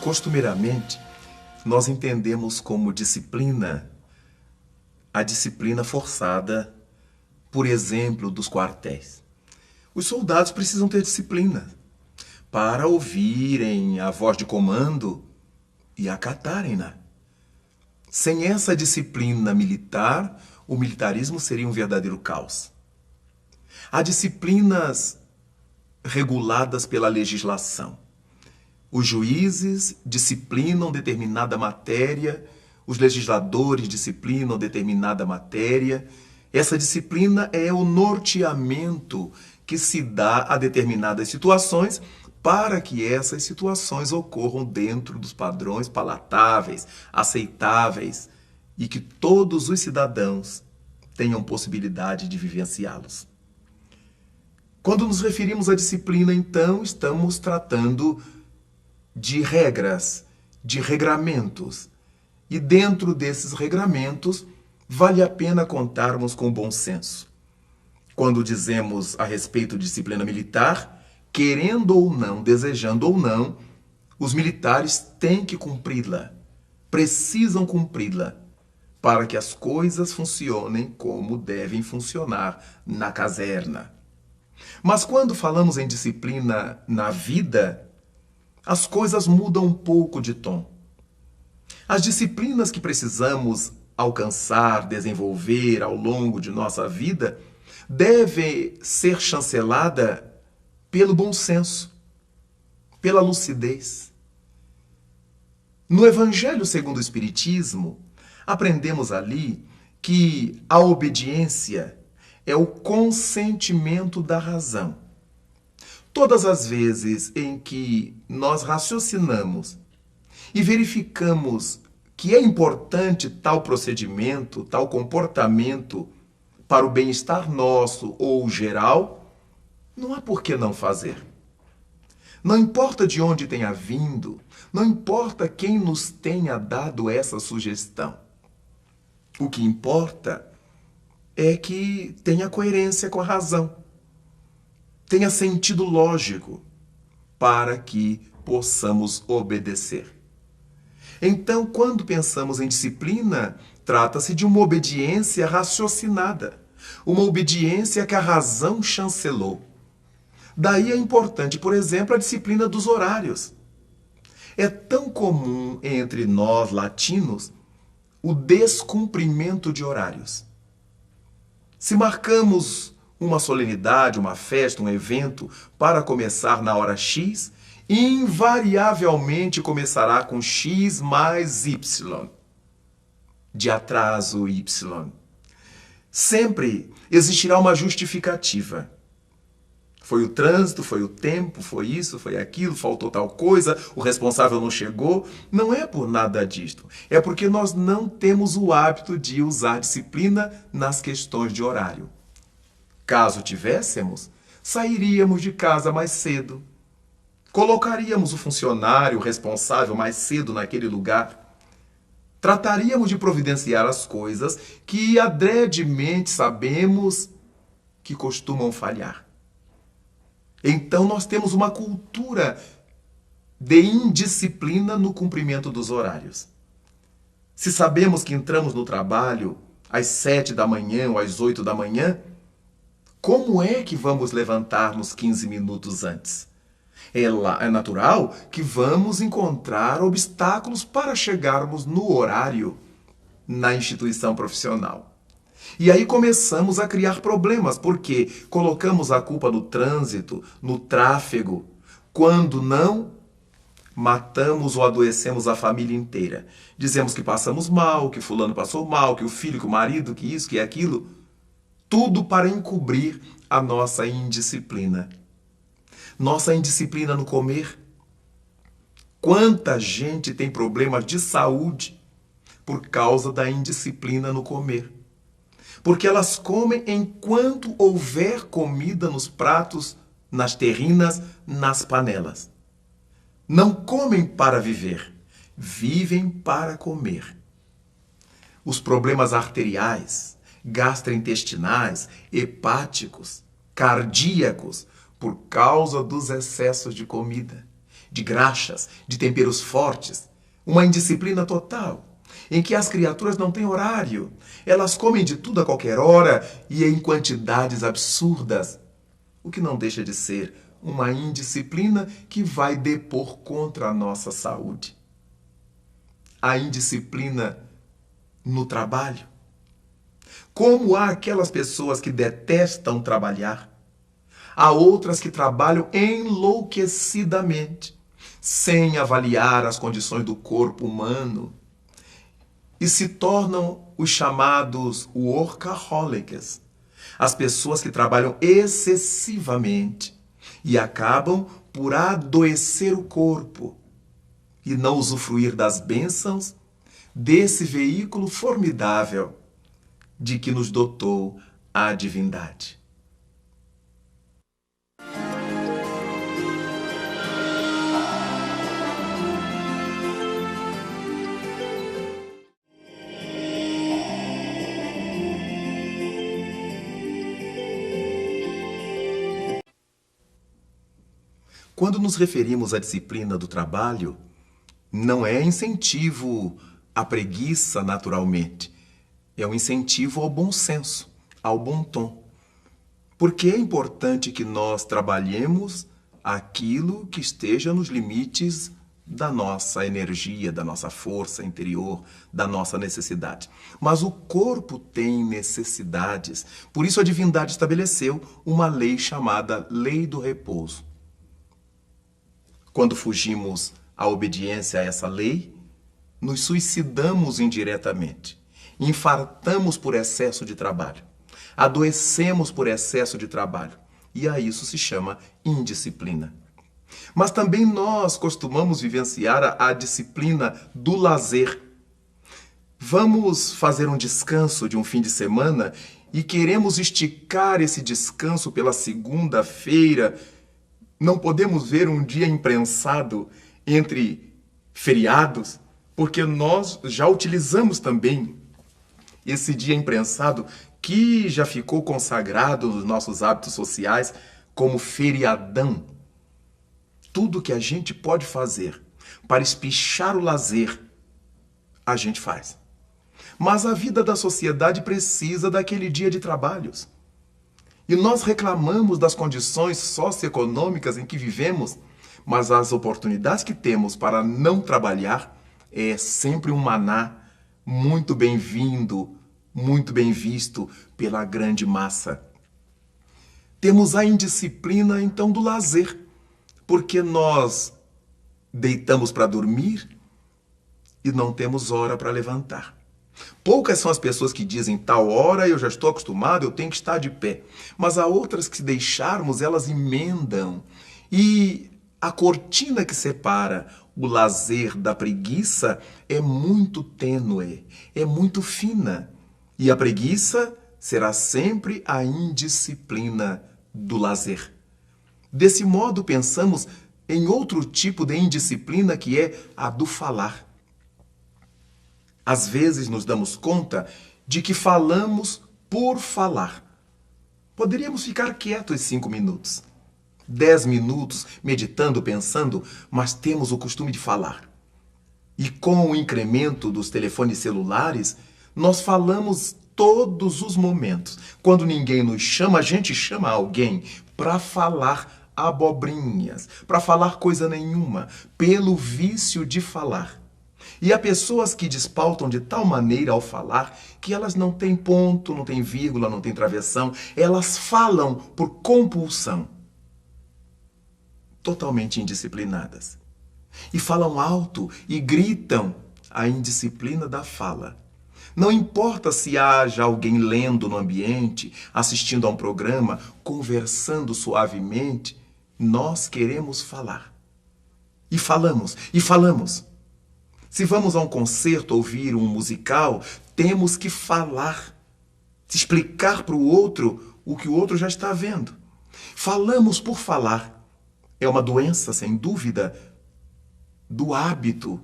Costumeiramente, nós entendemos como disciplina a disciplina forçada, por exemplo, dos quartéis. Os soldados precisam ter disciplina para ouvirem a voz de comando e acatarem-na. Sem essa disciplina militar, o militarismo seria um verdadeiro caos. Há disciplinas reguladas pela legislação. Os juízes disciplinam determinada matéria, os legisladores disciplinam determinada matéria. Essa disciplina é o norteamento que se dá a determinadas situações para que essas situações ocorram dentro dos padrões palatáveis, aceitáveis e que todos os cidadãos tenham possibilidade de vivenciá-los. Quando nos referimos à disciplina, então, estamos tratando de regras, de regramentos. E dentro desses regramentos, vale a pena contarmos com o bom senso. Quando dizemos a respeito de disciplina militar, querendo ou não, desejando ou não, os militares têm que cumpri-la, precisam cumpri-la, para que as coisas funcionem como devem funcionar na caserna. Mas quando falamos em disciplina na vida, as coisas mudam um pouco de tom. As disciplinas que precisamos alcançar, desenvolver ao longo de nossa vida, devem ser chancelada pelo bom senso, pela lucidez. No Evangelho segundo o Espiritismo, aprendemos ali que a obediência é o consentimento da razão. Todas as vezes em que nós raciocinamos e verificamos que é importante tal procedimento, tal comportamento para o bem-estar nosso ou geral, não há por que não fazer. Não importa de onde tenha vindo, não importa quem nos tenha dado essa sugestão. O que importa é que tenha coerência com a razão, tenha sentido lógico para que possamos obedecer. Então, quando pensamos em disciplina, trata-se de uma obediência raciocinada, uma obediência que a razão chancelou. Daí é importante, por exemplo, a disciplina dos horários. É tão comum entre nós latinos o descumprimento de horários. Se marcamos uma solenidade, uma festa, um evento para começar na hora X, invariavelmente começará com X mais Y, de atraso Y. Sempre existirá uma justificativa. Foi o trânsito, foi o tempo, foi isso, foi aquilo, faltou tal coisa, o responsável não chegou. Não é por nada disto. É porque nós não temos o hábito de usar disciplina nas questões de horário. Caso tivéssemos, sairíamos de casa mais cedo. Colocaríamos o funcionário responsável mais cedo naquele lugar. Trataríamos de providenciar as coisas que adredemente sabemos que costumam falhar. Então nós temos uma cultura de indisciplina no cumprimento dos horários. Se sabemos que entramos no trabalho às 7 da manhã ou às 8 da manhã, como é que vamos levantar-nos 15 minutos antes? É natural que vamos encontrar obstáculos para chegarmos no horário na instituição profissional. E aí começamos a criar problemas, porque colocamos a culpa no trânsito, no tráfego. Quando não, matamos ou adoecemos a família inteira. Dizemos que passamos mal, que fulano passou mal, que o filho, que o marido, que isso, que aquilo. Tudo para encobrir a nossa indisciplina. Nossa indisciplina no comer. Quanta gente tem problemas de saúde por causa da indisciplina no comer. Porque elas comem enquanto houver comida nos pratos, nas terrinas, nas panelas. Não comem para viver, vivem para comer. Os problemas arteriais, gastrointestinais, hepáticos, cardíacos, por causa dos excessos de comida. de graxas, de temperos fortes. Uma indisciplina total, em que as criaturas não têm horário. Elas comem de tudo a qualquer hora e em quantidades absurdas. O que não deixa de ser uma indisciplina que vai depor contra a nossa saúde. A indisciplina no trabalho. Como há aquelas pessoas que detestam trabalhar, há outras que trabalham enlouquecidamente, sem avaliar as condições do corpo humano, e se tornam os chamados workaholics, as pessoas que trabalham excessivamente e acabam por adoecer o corpo e não usufruir das bênçãos desse veículo formidável de que nos dotou a divindade. Quando nos referimos à disciplina do trabalho, não é incentivo à preguiça naturalmente. É um incentivo ao bom senso, ao bom tom. Porque é importante que nós trabalhemos aquilo que esteja nos limites da nossa energia, da nossa força interior, da nossa necessidade. Mas o corpo tem necessidades. Por isso a divindade estabeleceu uma lei chamada Lei do Repouso. Quando fugimos à obediência a essa lei, nos suicidamos indiretamente. Infartamos por excesso de trabalho. Adoecemos por excesso de trabalho. E a isso se chama indisciplina. Mas também nós costumamos vivenciar a disciplina do lazer. Vamos fazer um descanso de um fim de semana e queremos esticar esse descanso pela segunda-feira. Não podemos ver um dia imprensado entre feriados, porque nós já utilizamos também esse dia imprensado que já ficou consagrado nos nossos hábitos sociais como feriadão. Tudo que a gente pode fazer para espichar o lazer, a gente faz. Mas a vida da sociedade precisa daquele dia de trabalhos. E nós reclamamos das condições socioeconômicas em que vivemos, mas as oportunidades que temos para não trabalhar é sempre um maná muito bem-vindo, muito bem visto pela grande massa. Temos a indisciplina, então, do lazer, porque nós deitamos para dormir e não temos hora para levantar. Poucas são as pessoas que dizem, tal hora eu já estou acostumado, eu tenho que estar de pé. Mas há outras que, se deixarmos, elas emendam. E a cortina que separa o lazer da preguiça é muito tênue, é muito fina. E a preguiça será sempre a indisciplina do lazer. Desse modo, pensamos em outro tipo de indisciplina que é a do falar. Às vezes nos damos conta de que falamos por falar. Poderíamos ficar quietos 5 minutos, 10 minutos, meditando, pensando, mas temos o costume de falar. E com o incremento dos telefones celulares, nós falamos todos os momentos. Quando ninguém nos chama, a gente chama alguém para falar abobrinhas, para falar coisa nenhuma, pelo vício de falar. E há pessoas que despautam de tal maneira ao falar que elas não têm ponto, não têm vírgula, não têm travessão. Elas falam por compulsão. Totalmente indisciplinadas. E falam alto e gritam a indisciplina da fala. Não importa se haja alguém lendo no ambiente, assistindo a um programa, conversando suavemente, nós queremos falar. E falamos, e falamos. Se vamos a um concerto, ouvir um musical, temos que falar, explicar para o outro o que o outro já está vendo. Falamos por falar. É uma doença, sem dúvida, do hábito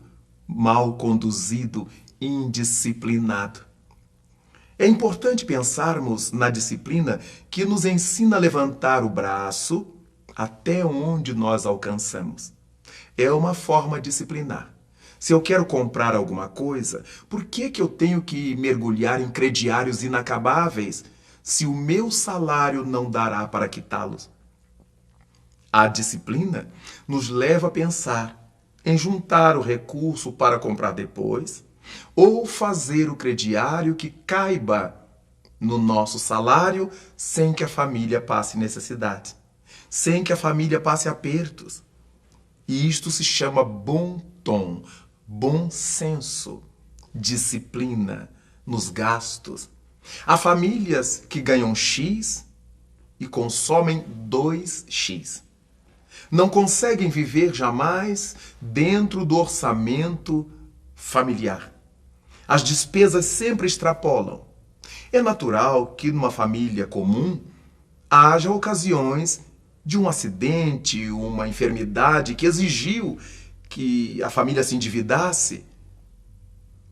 mal conduzido, indisciplinado. É importante pensarmos na disciplina que nos ensina a levantar o braço até onde nós alcançamos. é uma forma disciplinar. Se eu quero comprar alguma coisa, por que eu tenho que mergulhar em crediários inacabáveis se o meu salário não dará para quitá-los? A disciplina nos leva a pensar em juntar o recurso para comprar depois ou fazer o crediário que caiba no nosso salário sem que a família passe necessidade, sem que a família passe apertos. E isto se chama bom tom, bom senso, disciplina nos gastos. Há famílias que ganham X e consomem 2X. Não conseguem viver jamais dentro do orçamento familiar. As despesas sempre extrapolam. É natural que numa família comum haja ocasiões de um acidente, uma enfermidade que exigiu que a família se endividasse,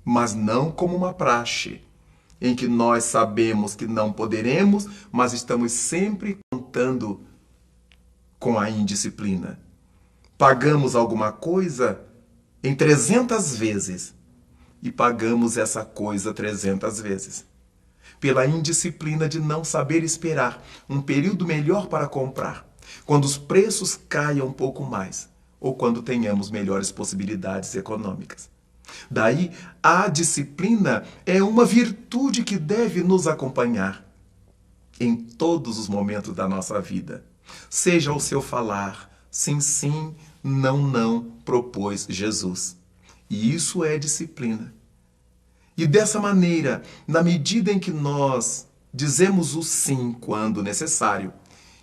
mas não como uma praxe, em que nós sabemos que não poderemos, mas estamos sempre contando com a indisciplina. Pagamos alguma coisa em 300 vezes e pagamos essa coisa 300 vezes. Pela indisciplina de não saber esperar um período melhor para comprar, quando os preços caiam um pouco mais ou quando tenhamos melhores possibilidades econômicas. Daí, a disciplina é uma virtude que deve nos acompanhar em todos os momentos da nossa vida. Seja o seu falar, sim, sim, não, não, propôs Jesus. E isso é disciplina. E dessa maneira, na medida em que nós dizemos o sim quando necessário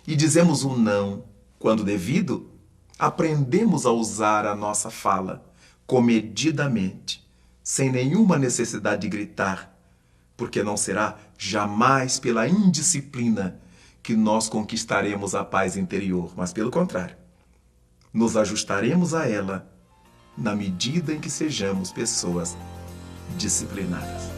e dizemos o não quando devido, aprendemos a usar a nossa fala comedidamente, sem nenhuma necessidade de gritar, porque não será jamais pela indisciplina que nós conquistaremos a paz interior, mas pelo contrário, nos ajustaremos a ela na medida em que sejamos pessoas disciplinadas.